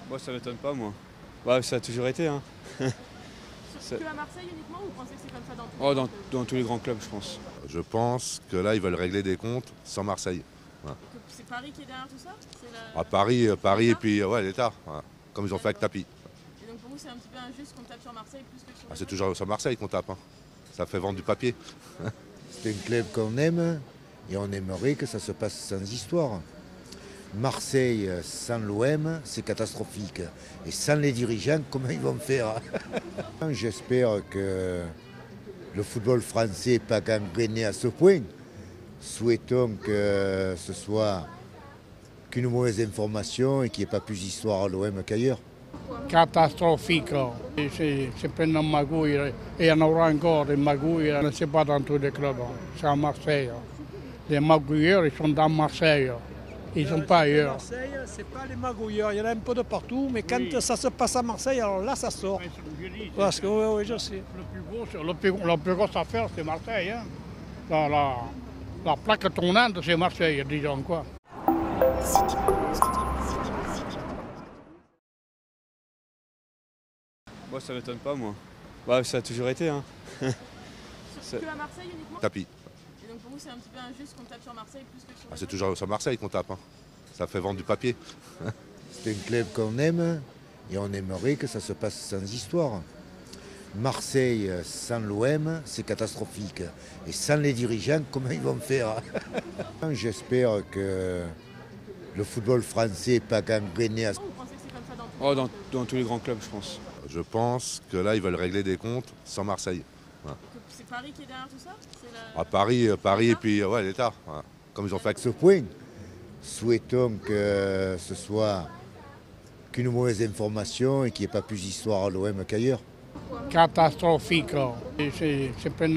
Moi, ça m'étonne pas, moi. Bah, ça a toujours été, hein. Que à Marseille uniquement ou vous pensez que c'est comme ça dans tous Oh, les grands clubs? dans tous les grands clubs, je pense. Je pense que là, ils veulent régler des comptes sans Marseille. Voilà. C'est Paris qui est derrière tout ça? À Paris et l'État puis ouais, l'État, voilà. Comme ils ont fait avec Tapi. Et donc pour vous, c'est un petit peu injuste qu'on tape sur Marseille plus que sur les C'est autres? toujours sur Marseille qu'on tape. Hein. Ça fait vendre du papier. C'est un club qu'on aime et on aimerait que ça se passe sans histoire. Marseille sans l'OM, c'est catastrophique. Et sans les dirigeants, comment ils vont faire? J'espère que le football français n'est pas gangréné à ce point. Souhaitons que ce soit qu'une mauvaise information et qu'il n'y ait pas plus d'histoire à l'OM qu'ailleurs. Catastrophique. C'est plein de magouilles et il y en aura encore des magouilles. Ce n'est pas dans tous les clubs, c'est à Marseille. Les magouilleurs, ils sont dans Marseille. Ils ne sont pas ailleurs. Marseille, c'est pas les magouilleurs, il y en a un peu de partout, mais quand ça se passe à Marseille, alors là ça sort. Parce que oui, je sais. La plus grosse affaire, c'est Marseille. Hein. La plaque tournante, c'est Marseille, disons quoi. Moi, ça m'étonne pas, moi. Bah, ça a toujours été, hein. Que à Marseille uniquement? Tapi. Et donc pour vous, c'est un petit peu injuste qu'on tape sur Marseille plus que sur les C'est autres? toujours sur Marseille qu'on tape. Hein. Ça fait vendre du papier. C'est un club qu'on aime et on aimerait que ça se passe sans histoire. Marseille sans l'OM, c'est catastrophique. Et sans les dirigeants, comment ils vont faire? J'espère que le football français n'est pas gangréné à... Vous pensez que c'est comme ça dans tous Oh, les grands clubs? dans tous les grands clubs, je pense. Je pense que là, ils veulent régler des comptes sans Marseille. Voilà. C'est Paris qui est derrière tout ça? À Paris et puis ouais, l'État. Voilà. Comme ils ont fait avec ce point. Souhaitons que ce soit qu'une mauvaise information et qu'il n'y ait pas plus d'histoire à l'OM qu'ailleurs. Catastrophique. C'est plein de